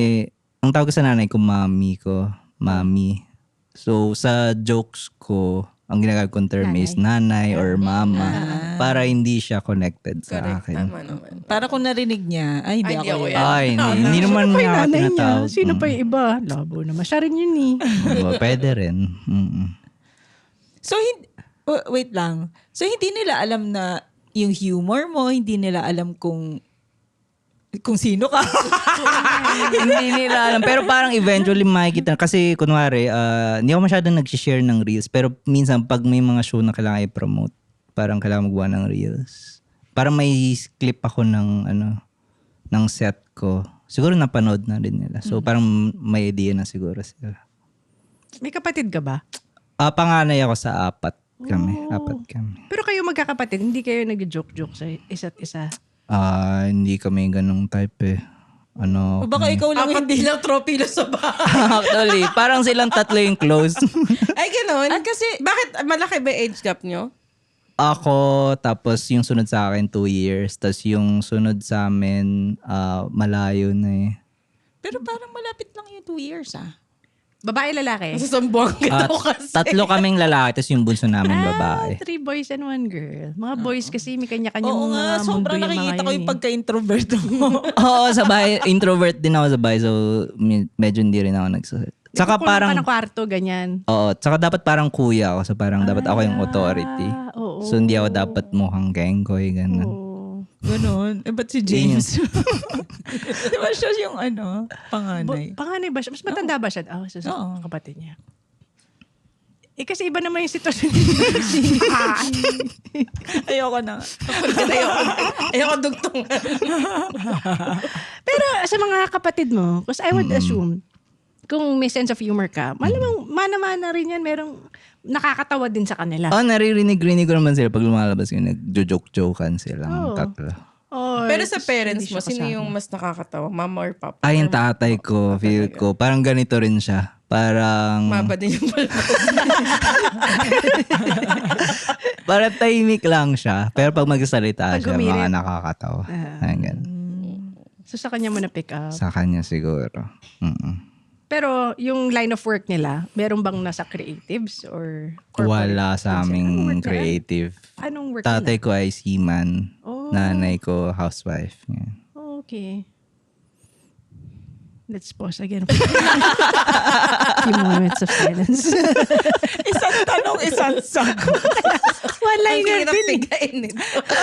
ang tawag ko sa nanay ko, mami. So, sa jokes ko, ang ginagamit kong term is nanay or mama para hindi siya connected sa akin. Tama naman. Para kung narinig niya, ay hindi Ay, ako hindi ako yan. yan. Ay, hindi naman Sino pa niya yung ako nanay niya? tinatawag. Sino pa yung iba? Labo naman. Siya rin yun eh. Pwede rin. So, wait lang. So, hindi nila alam na yung humor mo, hindi nila alam kung sino ka. Hindi nila alam. Pero parang eventually makikita. Kasi kunwari, hindi ako masyadong nag-share ng reels. Pero minsan pag may mga show na kailangan i-promote, parang kailangan magawa ng reels. Parang may clip ako ng set ko. Siguro napanood na rin nila. So parang may idea na siguro sila. May kapatid ka ba? Panganay ako sa apat kami. Pero kayo magkakapatid, hindi kayo nag-joke-joke sa isa't isa. Hindi kami ganong type eh. O baka ikaw lang hindi. Hindi lang tropilo sa bahay. Actually, parang silang tatlo yung close. Ay, ganun. Kasi, Bakit malaki ba age gap nyo? Ako, tapos yung sunod sa akin 2 years. Tapos yung sunod sa amin, malayo na eh. pero parang malapit lang yung 2 years Babae, lalaki? Masasambong kita At ko kasi. 3 kaming lalaki, tapos yung bunso namin babae. 3 boys and 1 girl. Mga boys kasi may kanya-kanyang Oo mga nga, mundo sobrang yung mga nakikita ko yun yung eh. pagka-introvert mo. Oo, sa bahay. Introvert din ako sa bahay, so medyo hindi rin ako nagsasalita. Saka Kukulong parang, ka ng kwarto, ganyan. oo, saka dapat parang kuya ako, so parang dapat ako yung authority. Oo. So hindi ako dapat mukhang gengkoy, ganun. Oo. Ganon. Eh, ba't si James? Di ba siya yung panganay? Panganay ba siya? Mas matanda ba siya? Oh, Oo. kapatid niya. Eh kasi iba naman yung sitwasyon. Ayoko na. Ayoko dugtong. Pero sa mga kapatid mo, because I would assume, kung may sense of humor ka, malamang mana-mana rin yan, merong nakakatawa din sa kanila. Naririnig ko naman sila pag lumalabas yung nagjo-joke-jokean silang Oo. tatlo. Or Pero sa hindi parents siya mo, sino kasama. yung mas nakakatawa? Mama or papa? Ay, yung Or tatay ko, feel ko. Parang ganito rin siya. Parang, Maba din yung pala. parang tahimik lang siya. Pero pag magsasalita Pag siya, humirit. mga nakakatawa. Ayan, ganun. So sa kanya mo na-pick up. Sa kanya siguro. Mm-mm. Pero yung line of work nila, meron bang nasa creatives or corporate? Wala sa Anong aming work nila? creative. Anong work Tatay nila? ko ay seaman. Oh. Nanay ko housewife. Yan. Okay. Let's pause again. Few moments of silence. Isang tanong, isang sagot. One-liner din.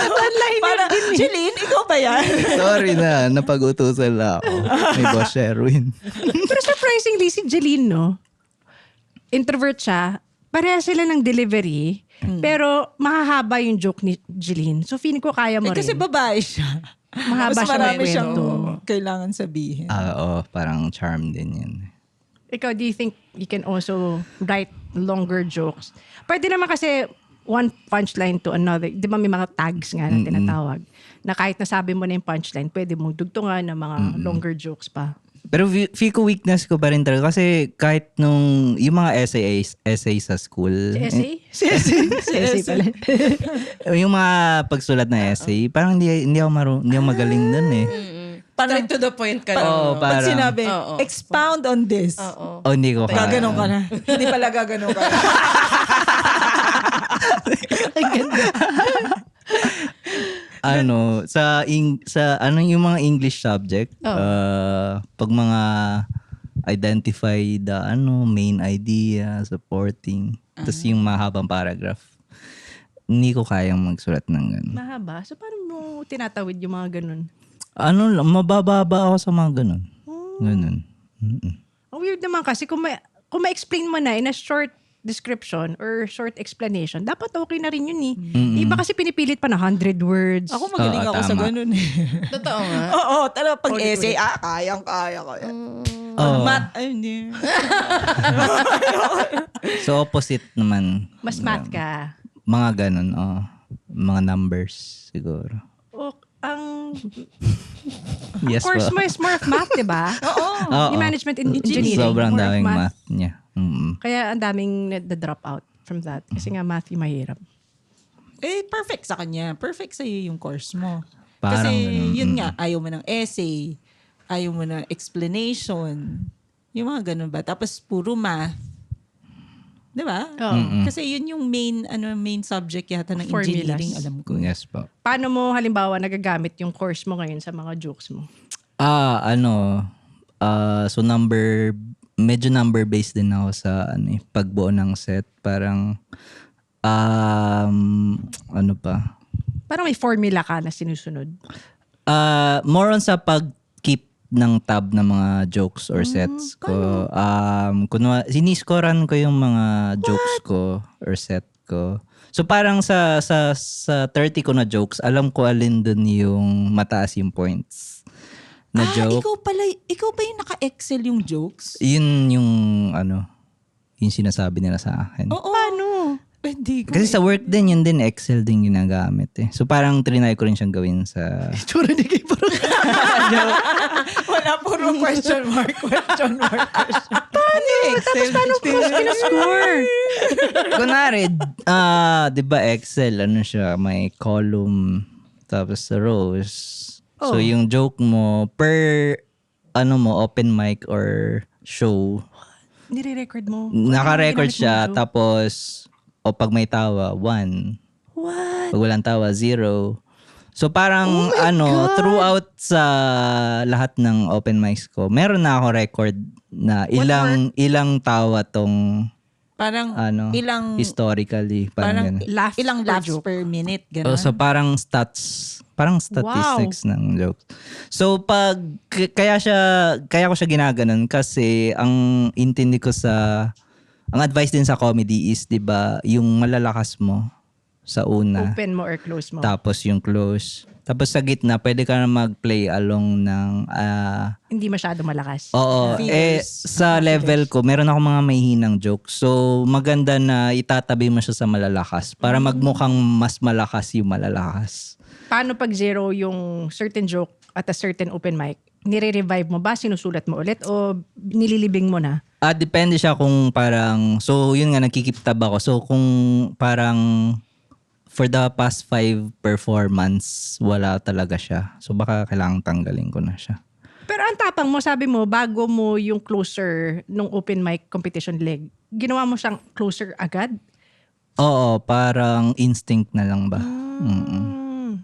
One-liner Para, din. Jeline, ikaw ba yan? Sorry na, napag-utusan lang ako. May boss Sherwin. Pero surprisingly, si Jeline, no? Introvert siya. Pareha sila ng delivery. Pero mahahaba yung joke ni Jeline. So feeling ko kaya mo rin. Kasi babae siya. Mahaba Mas siya marami magkwento. siyang kailangan sabihin. Oo, parang charm din yun. Ikaw, do you think you can also write longer jokes? Pwede naman kasi one punchline to another. Di ba may mga tags nga na tinatawag? Na kahit nasabi mo na yung punchline, pwede mo dugtungan ng mga longer jokes pa. Pero feel ko weakness ko pa rin talaga. Kasi kahit nung, yung mga essay sa school. Essay? Essay pala. Yung mga pagsulat na essay, parang hindi ako magaling dun eh. Straight to the point ka lang. Oo, Pag parang, sinabi, Oo. expound on this. Oo. hindi ko kaya. Gaganon ka na. Hindi pala gaganon ka na. Ang ganda. Yung mga English subject, pag mga identify the main idea, supporting, tapos yung mahabang paragraph, hindi ko kayang magsulat ng ganun. Mahaba. So paano mo tinatawid yung mga ganun? Mabababa ako sa mga ganun. Ganun. Mm-mm. Ang weird naman kasi kung ma-explain mo na in a short description or short explanation, dapat okay na rin yun eh. Iba kasi pinipilit pa na 100 words. Ako magaling Oo, ako sa tama. ganun eh. Totoo nga. Oo, talaga pag Ulit, essay, kayang-kaya ko yan. Oo. Math, ay hindi. So opposite naman. Mas math ka. Mga ganun, mga numbers siguro. O, ang Yes course po. mo is more of math, di ba? Oo. Yung management engineering. Sobrang more of daming math. math niya. Mm-mm. Kaya ang daming na-drop out from that. Kasi nga math yung mahirap. Eh, perfect sa kanya. Perfect sa'yo yung course mo. Parang Kasi ganun, yun nga, ayaw mo ng essay, ayaw mo ng explanation. Yung mga ganun ba? Tapos puro math. Di ba? Oo. Kasi yun yung main subject yata ng Formulas. engineering, alam ko. Yes po. Paano mo halimbawa nagagamit yung course mo ngayon sa mga jokes mo? So medyo number based din ako sa pagbuo ng set. Parang ano pa? Parang may formula ka na sinusunod. More on sa pag-keep ng tab ng mga jokes or sets ko. Siniscorean ko yung mga jokes ko or set ko. So parang sa 30 ko na jokes, alam ko alin dun yung mataas yung points na joke. Ikaw ba yung naka-excel yung jokes? Yun yung yung sinasabi nila sa akin. Oo. Paano? Hindi ko. Kasi sa work din, yun din, Excel din ginagamit eh. So parang trinay ko rin siyang gawin sa... Tsura ni Kay parang Wala, puro question mark. Tapos paano score? Kunwari, di ba Excel, siya, may column, tapos rows. So yung joke mo, per, open mic or show, Nire-record mo? Naka-record Ginamit mo siya, yung joke? tapos, pag may tawa, 1. What? Pag walang tawa, 0. So parang throughout sa lahat ng open mics ko, meron na ako record na ilang tawa tong Parang ilang historically. Parang ganun. ilang laughs per minute, gano'n. So parang statistics ng jokes. So kaya ko siya ginaganon kasi ang intindi ko ang advice din sa comedy is, 'di ba, yung malalakas mo sa una. Open mo or close mo? Tapos yung close. Tapos sa gitna, pwede ka na mag-play along ng... Hindi masyado malakas. Oo. Sa level ko, meron ako mga mahihinang jokes. So, maganda na itatabi mo siya sa malalakas para magmukhang mas malakas yung malalakas. Paano pag 0 yung certain joke at a certain open mic? Nire-revive mo ba? Sinusulat mo ulit? O nililibing mo na? Depende siya kung parang... So, yun nga, nagkikeep tab ako. So, kung parang... For the past 5 performance, wala talaga siya. So baka kailangang tanggalin ko na siya. Pero ang tapang mo, sabi mo, bago mo yung closer nung open mic competition leg, ginawa mo siyang closer agad? Oo, parang instinct na lang ba? Mm-mm.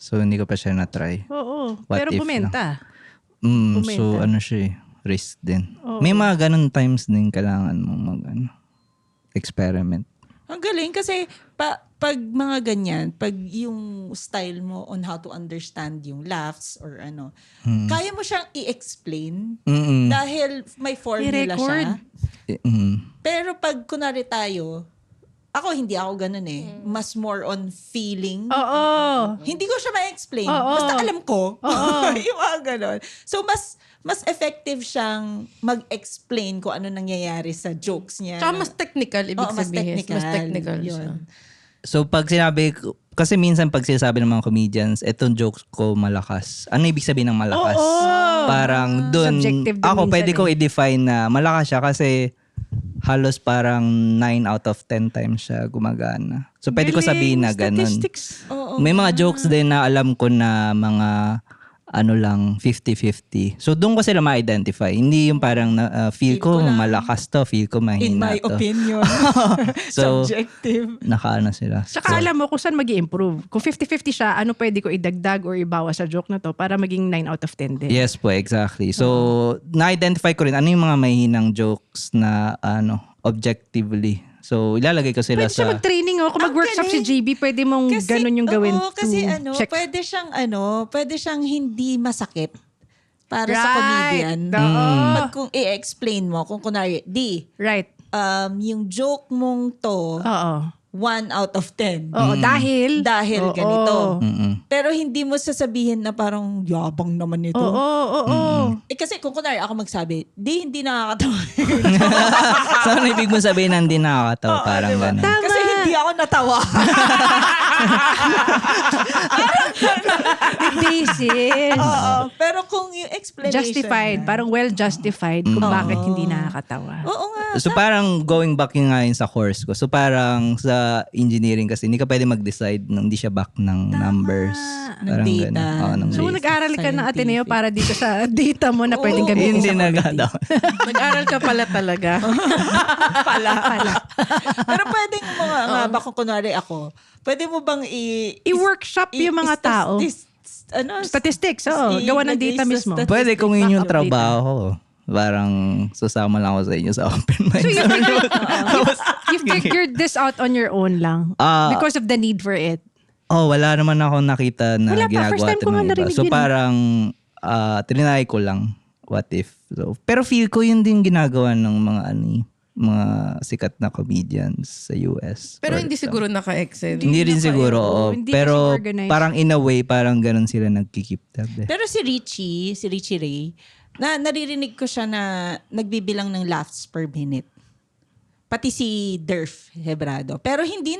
So hindi ko pa siya na-try. Oo, What pero if bumenta. So siya risk din. Oo. May mga ganun times din kailangan mong experiment. Ang galing kasi pag mga ganyan, pag yung style mo on how to understand yung laughs or kaya mo siyang i-explain dahil may formula siya. Pero pag kunwari tayo, hindi ako ganun eh. Mas more on feeling. Oo. Hindi ko siya ma-explain. Oo. Basta alam ko. Oo. Yung mga ganun. So mas effective siyang mag-explain kung ano nangyayari sa jokes niya. Tsaka mas technical, ibig Oo, mas sabihin. technical. Mas technical siya. Yun. So pag sinabi, kasi minsan pag sinasabi ng mga comedians, etong jokes ko malakas. Ano ibig sabihin ng malakas? Parang dun, Subjective din ako minsan pwede kong i-define na malakas siya kasi halos parang 9 out of 10 times siya gumagana. So pwede ko sabihin na ganun. Statistics. May mga jokes din na alam ko na mga 50-50. So doon ko sila ma-identify. Hindi yung parang feel ko malakas to, feel ko mahina to. In my opinion. So, subjective. nakaano sila. Tsaka alam mo kung saan mag-i-improve. Kung 50-50 siya, ano pwede ko idagdag or ibawas sa joke na to para maging 9 out of 10 din. Yes po, exactly. So, na-identify ko rin ano yung mga mahihinang jokes na objectively. So, ilalagay ko sila Pwede siya mag-training kung mag-workshop si JB, pwede mong ganun yung gawin kasi to check. pwede siyang hindi masakit para sa Right. comedian. Oo. Pag kung i-explain mo, kung kunwari, Right. yung joke mong to, Oo. 1 out of 10. Oo, dahil Oo. ganito. Pero hindi mo sasabihin na parang yabang naman ito. Oo. Kasi kung kunwari ako magsabi, hindi nakakatawa. So, ano ibig mo sabihin na hindi nakakatawa? Parang ganun. Kasi hindi ako natawa. Basis. Pero kung yung explanation Justified. na- Parang well justified kung bakit hindi nakakatawa. Oo nga. So, parang going back yung nga yun sa course ko. So, parang sa engineering kasi, hindi ka pwede mag-decide nung hindi siya back ng numbers. Parang data. ganun. Oo, ng So, data. nag-aral ka ng Ateneo para dito sa data mo na pwedeng gamitin Hindi sa comedy. nagadaw. Nag-aral ka pala talaga. Pala. Pero pwedeng mga kung kunwari ako, pwede mo bang I-workshop yung mga tao. Statistics, oo. Gawa ng data mismo. Pwede kung yun yung trabaho. Parang susama lang ako sa inyo sa open mic. So, you figured this out on your own lang? Because of the need for it? Wala naman ako nakita na Wala pa. ginagawa First time ito ko nga ng iba. narinig So yun. parang trinay ko lang. What if? So, pero feel ko yun din ginagawa ng mga sikat na comedians sa US. Pero hindi siguro naka-excel. Hindi rin siguro. Oo. Hindi Pero kasi organized. parang in a way, parang ganun sila nagkikip tab. Pero si Richie Ray, naririnig ko siya na nagbibilang ng laughs per minute. Pati si Durf Hebrado. Pero hindi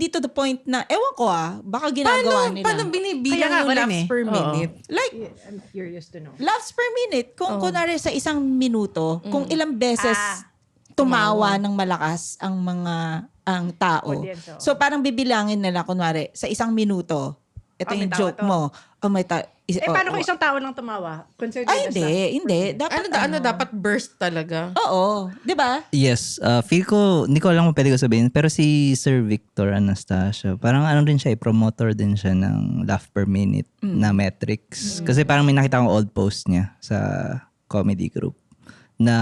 to the point na, ewan ko baka ginagawa nila. Paano binibilang Kaya nga, yung wala laughs eh. per Oo. minute? Like, I'm curious to know. laughs per minute. Kung kunwari sa isang minuto, kung ilang beses tumawa ng malakas ang tao. Audience, So parang bibilangin nila, kunwari, sa isang minuto, ito may yung tawa joke to. mo. Paano kung isang tao lang tumawa? Considered Ay, as hindi. Dapat Dapat burst talaga. Oo. Di ba? Yes, feel ko, hindi ko alam kung pwede ko sabihin, pero si Sir Victor Anastasio, parang ano rin siya, promoter din siya ng laugh per minute na metrics. Kasi parang may nakita akong old post niya sa comedy group na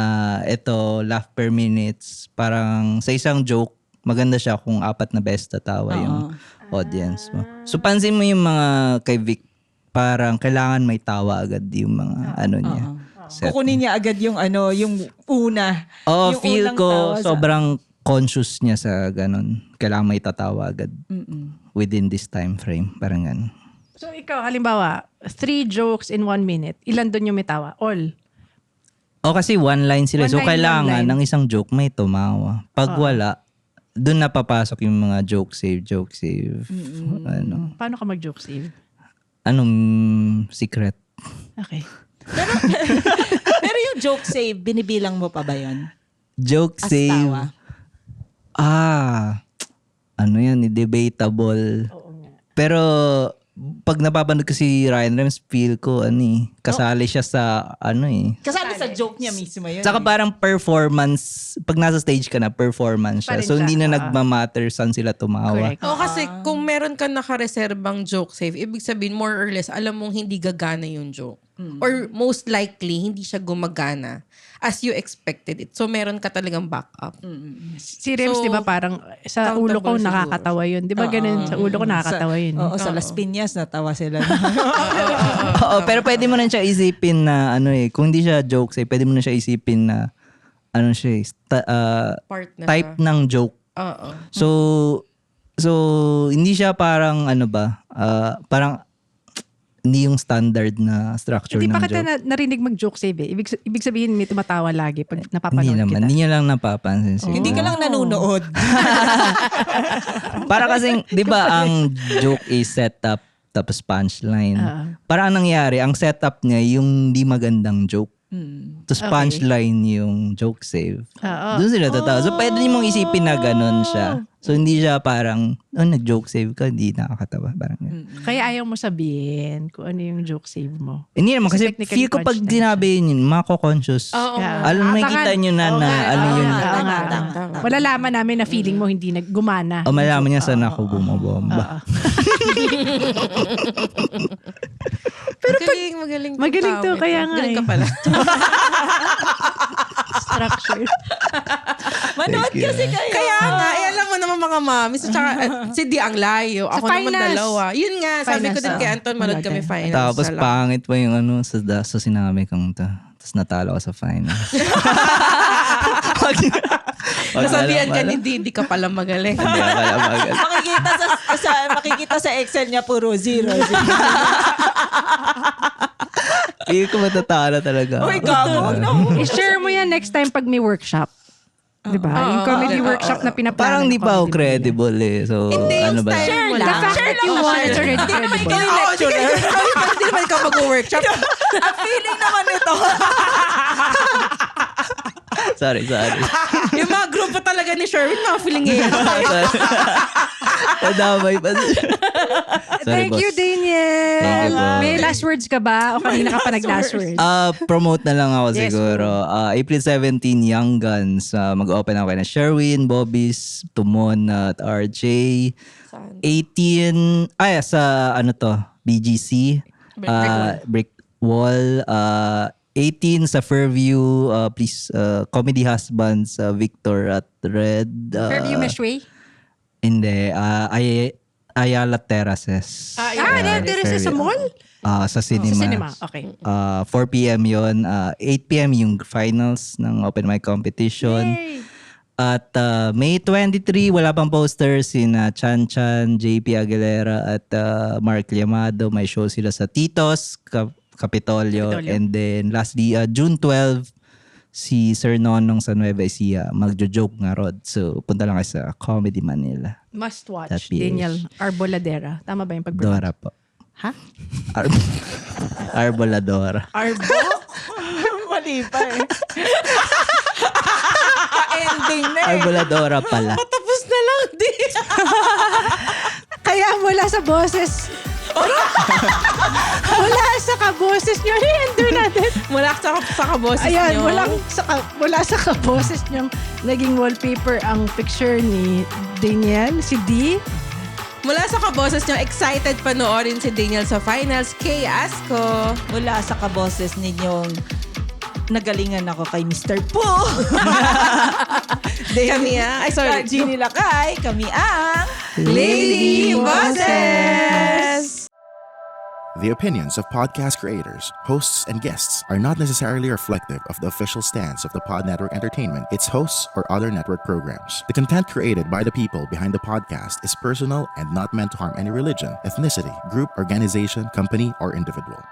ito, laugh per minutes, parang sa isang joke, maganda siya kung 4 na best tatawa yung audience mo. So pansin mo yung mga kay Vic, parang kailangan may tawa agad yung mga ano niya. Set. Kukunin niya agad yung yung una. Oh, Yung feel unang ko tawa sa- sobrang conscious niya sa ganun. Kailangan may tatawa agad within this time frame. Parang ganun. So ikaw, halimbawa, 3 jokes in 1 minute. Ilan doon yung may tawa? All. O kasi one line sila. One So line, kailangan one line. ng isang joke may tumawa. Pag wala, doon napapasok yung mga joke save. Ano? Paano ka mag-joke save? Anong secret? Okay. Pero yung joke save, binibilang mo pa ba yun? Joke As save. tawa. Ano yan, debatable. Pero pag napapanood ko si Ryan Rems, feel ko kasali siya sa Kasama sa joke niya mismo yun. Saka parang performance, pag nasa stage ka na, performance siya. Pa rin So siya. hindi na nagmamatter saan sila tumawa. Correct. Kasi kung meron ka nakareserbang joke save, ibig sabihin more or less, alam mong hindi gagana yung joke. Or most likely, hindi siya gumagana as you expected it. So meron ka talagang backup. Si Rems, So, di ba parang sa ulo ko countable nakakatawa yun. Di ba ganun? Sa ulo ko nakakatawa yun. Oo, sa Las Piñas, natawa sila. Oo, pero pwede mo rin siya isipin na kung hindi siya joke save, pwede mo na siya isipin na Part na type siya. ng joke. Oo. So hindi siya parang parang hindi yung standard na structure Hindi ng pa kita joke. narinig mag-joke save eh. Ibig sabihin may tumatawa lagi pag Hindi napapanood naman, kita. hindi niya lang napapansin siguro. Hindi ka lang nanonood. Para kasing, di ba ang joke is setup tapos punchline. Parang ang nangyari, ang setup niya yung di magandang joke. Tapos Okay. punchline yung joke save. Oo. Doon sila tatawa. So pwede niyo mong isipin na ganun siya. So hindi siya parang, nag-joke save ka, hindi nakakatawa. Parang ganun. Kaya ayaw mo sabihin kung ano yung joke save mo. Hindi naman kasi technically feel ko pag punchline sinabi yun, mako-conscious. Oo. Alam, makikita nyo na ano yun. Malalaman namin na feeling mo hindi gumana. O malaman niya saan ako bumabomba. Pero magaling Magaling to, tawid. kaya nga Galing ka eh. pala. Structure. Manood kasi kayo. Kaya nga, alam mo naman mga mami. So, tsaka, si Di ang layo. Ako naman finals. dalawa. Yun nga, sabi ko Finals, din kay Anton, manood kami finals. Tapos na lang. pangit pa yung sa sinabi kong to. Tapos natalo ko sa finals. Nasabihan ka hindi ka pala magaling. Hindi ako pala magaling. makikita sa Excel niya puro 0. Feel ko matatalo talaga. Uy, gago. I-share mo yan next time pag may workshop. Diba? Yung comedy workshop na pinaplano. Parang di ng pa ako Comedy credible So, ano ba? style mo The lang. fact that you want is already credible. Hindi naman ikaw mag-workshop. Ang feeling naman ito. Sorry. Yung mga grupo talaga ni Sherwin, mga feeling eh. Nadamay pa. Sorry, Thank you, boss. Daniel. Thank you po. May last words ka ba? O kanina ka pa nag-last words? Promote na lang ako Yes, siguro. April 17, Young Guns. Mag-open ako na Sherwin, Bobbies, Tumon, at RJ. 18, sa BGC. Brick Wall. 18 sa Fairview. Please, Comedy Husbands, Victor at Red. Fairview Meshway? Hindi. Ayala Terraces. There is sa mall? Sa cinema. Sa cinema, okay. 4 p.m. yun. 8 p.m. yung finals ng open mic competition. Yay! At May 23, wala pang posters, sina Chan Chan, JP Aguilera at Mark Llamado. May show sila sa Titos, Capitolio. And then lastly, June 12, si Sir Nonong sa Nueva Ecija. Magjo-joke nga, Rod. So punta lang kayo sa Comedy Manila. Must watch. That PH. Daniel Arboladera. Tama ba yung pag-pronounce? Dora po. Ha? Arboladora. Arbo? Mali pa eh. Pa-ending na eh. Mula sa kaboses nyo, i-enter natin. Mula sa kaboses Ayan, nyo. mula sa kaboses nyo, naging wallpaper ang picture ni Daniel, si D. Mula sa kaboses nyo, excited panoorin si Daniel sa finals kay Asko. Mula sa kaboses ninyong nagalingan ako kay Mr. Pooh. Kami ang, Jeannie Lakay, kami ang Lady Bosses! The opinions of podcast creators, hosts, and guests are not necessarily reflective of the official stance of the Pod Network Entertainment, its hosts, or other network programs. The content created by the people behind the podcast is personal and not meant to harm any religion, ethnicity, group, organization, company, or individual.